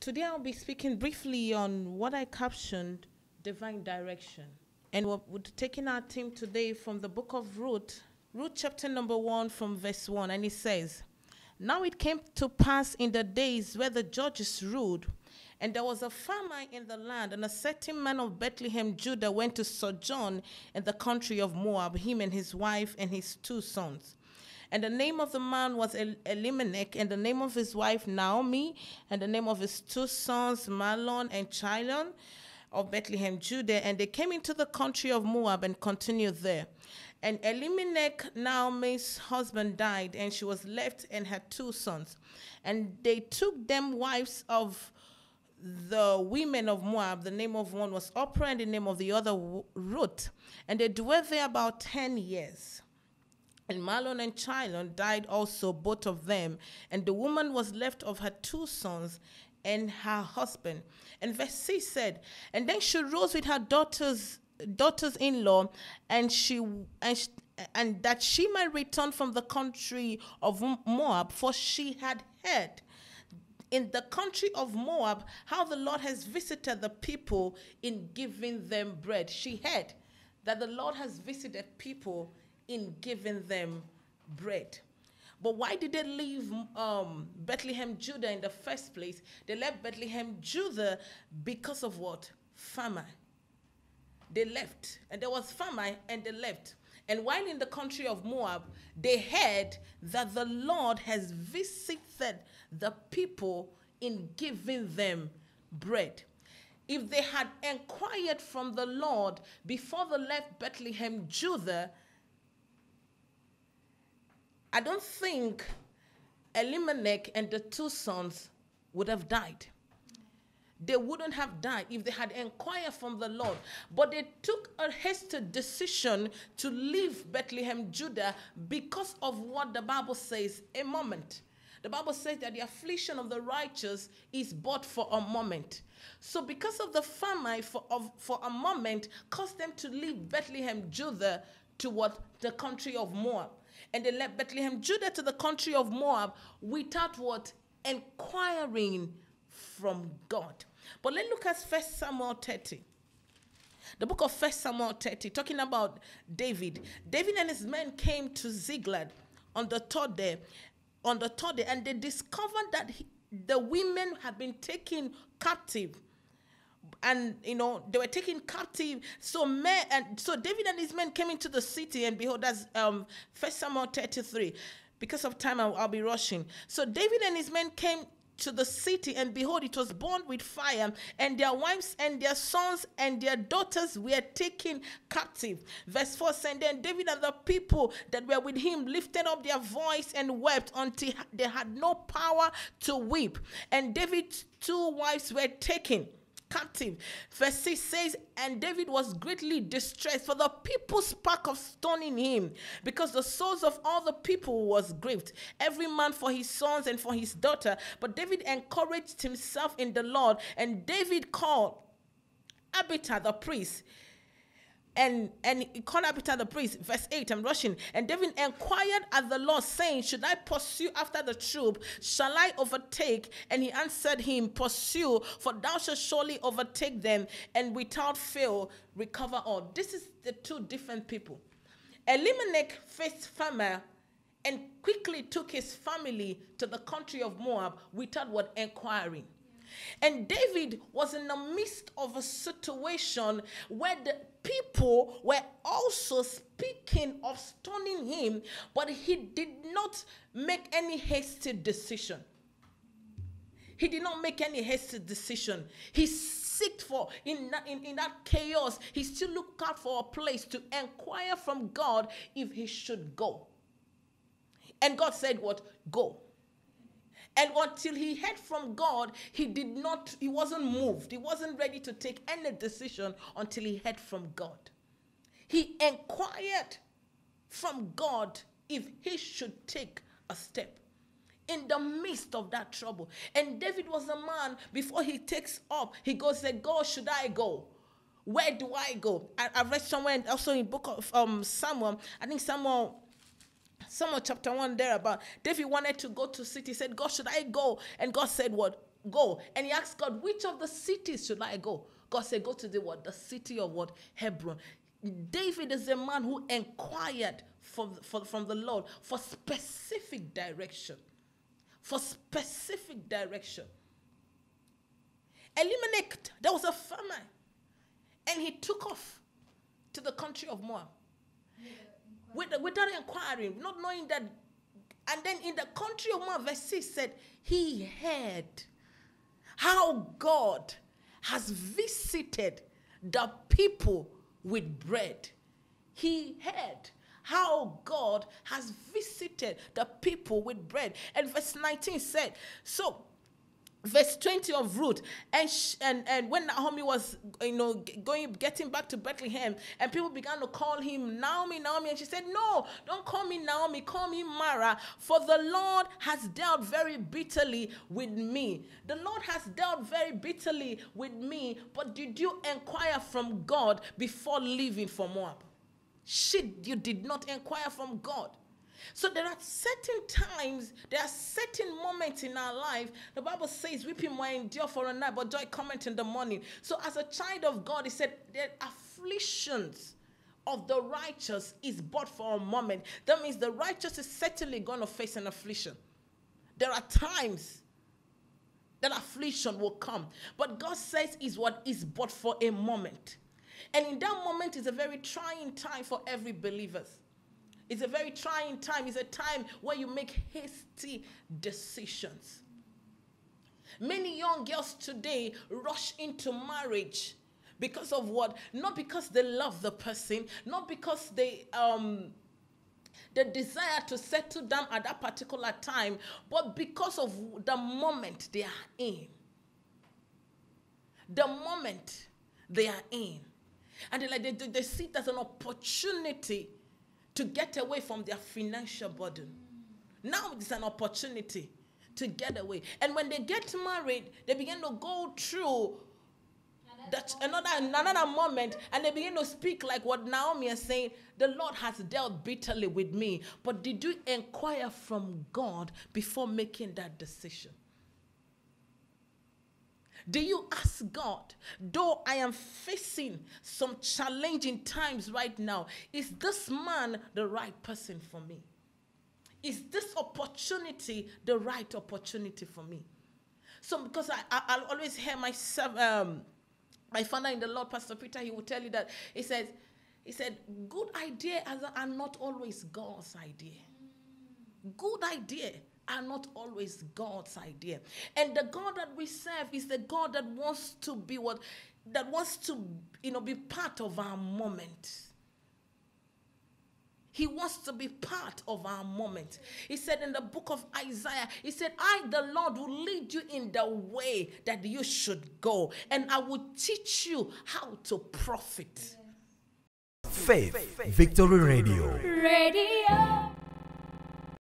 Today I'll be speaking briefly on what I captioned divine direction. And we're taking our theme today from the book of Ruth, Ruth chapter number 1 from verse 1. And it says, "Now it came to pass in the days where the judges ruled, and there was a famine in the land, and a certain man of Bethlehem, Judah, went to sojourn in the country of Moab, him and his wife and his 2 sons. And the name of the man was Elimelech, and the name of his wife Naomi, and the name of his 2 sons Mahlon and Chilion of Bethlehem, Judah. And they came into the country of Moab and continued there. And Elimelech, Naomi's husband, died, and she was left and had 2 sons. And they took them wives of the women of Moab. The name of one was Oprah, and the name of the other Ruth. And they dwelt there about 10 years. And Mahlon and Chilion died also, both of them. And the woman was left of her 2 sons and her husband." And verse 6 said, "And then she rose with her daughters-in-law, and that she might return from the country of Moab, for she had heard in the country of Moab how the Lord has visited the people in giving them bread." She heard that the Lord has visited people in giving them bread. But why did they leave Bethlehem, Judah in the first place? They left Bethlehem, Judah because of what? Famine. They left, and there was famine, and they left. And while in the country of Moab, they heard that the Lord has visited the people in giving them bread. If they had inquired from the Lord before they left Bethlehem, Judah, I don't think Elimelech and the 2 sons would have died. They wouldn't have died if they had inquired from the Lord. But they took a hasty decision to leave Bethlehem, Judah, because of what the Bible says, a moment. The Bible says that the affliction of the righteous is but for a moment. So because of the famine for a moment caused them to leave Bethlehem, Judah, toward the country of Moab. And they left Bethlehem, Judah, to the country of Moab without what? Inquiring from God. But let's look at 1 Samuel 30. The book of 1 Samuel 30, talking about David. David and his men came to Ziklag on the third day, and they discovered that the women had been taken captive. And, they were taken captive. So David and his men came into the city, and behold, that's 1 Samuel 33. Because of time, I'll be rushing. So David and his men came to the city, and behold, it was burned with fire, and their wives and their sons and their daughters were taken captive. Verse 4 said, "Then David and the people that were with him lifted up their voice and wept until they had no power to weep. And David's 2 wives were taken captive." Verse 6 says, "And David was greatly distressed, for the people spake of stoning him, because the souls of all the people was grieved, every man for his sons and for his daughter. But David encouraged himself in the Lord, and David called Abiathar the priest." And he called Abiathar the priest. Verse 8, I'm rushing. "And David inquired at the Lord, saying, Should I pursue after the troop? Shall I overtake? And he answered him, Pursue, for thou shalt surely overtake them, and without fail recover all." This is the 2 different people. Elimelech faced famine and quickly took his family to the country of Moab without what? Inquiring. And David was in the midst of a situation where the people were also speaking of stoning him, but he did not make any hasty decision. He did not make any hasty decision. He seeked for, in that chaos, he still looked out for a place to inquire from God if he should go. And God said what? Go. And until he heard from God, he wasn't moved. He wasn't ready to take any decision until he heard from God. He inquired from God if he should take a step in the midst of that trouble. And David was a man, before he takes up, he goes, "God, should I go? Where do I go?" I've read somewhere also in book of Samuel, I think Samuel chapter 1 there, about David wanted to go to city. He said, "God, should I go?" And God said what? go. And he asked God, which of the cities should I go? God said, go to the what? The city of what? Hebron. David is a man who inquired from the Lord for specific direction. For specific direction. Elimelech, there was a farmer. And he took off to the country of Moab. Without inquiring, not knowing that. And then in the country of Moab, verse 6 said, he heard how God has visited the people with bread. He heard how God has visited the people with bread. And verse 19 said, so verse 20 of Ruth, and when Naomi was, getting back to Bethlehem, and people began to call him Naomi, and she said, no, don't call me Naomi, call me Mara, for the Lord has dealt very bitterly with me. The Lord has dealt very bitterly with me, but did you inquire from God before leaving for Moab? You did not inquire from God. So there are certain times, there are certain moments in our life. The Bible says, weeping may endure for a night, but joy cometh in the morning. So as a child of God, he said, the afflictions of the righteous is but for a moment. That means the righteous is certainly going to face an affliction. There are times that affliction will come. But God says is what is but for a moment. And in that moment is a very trying time for every believer. It's a very trying time. It's a time where you make hasty decisions. Many young girls today rush into marriage because of what? Not because they love the person, not because they desire to settle down at that particular time, but because of the moment they are in. The moment they are in. And they see it as an opportunity to get away from their financial burden. Now it's an opportunity to get away. And when they get married, they begin to go through that another moment, and they begin to speak like what Naomi is saying, the Lord has dealt bitterly with me. But did you inquire from God before making that decision? Do you ask God, though I am facing some challenging times right now, is this man the right person for me? Is this opportunity the right opportunity for me? So because I'll always hear myself, my father in the Lord, Pastor Peter, he will tell you that, he said, good ideas are not always God's idea. Good idea are not always God's idea. And the God that we serve is the God that wants to be be part of our moment. He wants to be part of our moment. He said in the book of Isaiah, he said, I, the Lord, will lead you in the way that you should go, and I will teach you how to profit. Faith Victory Radio.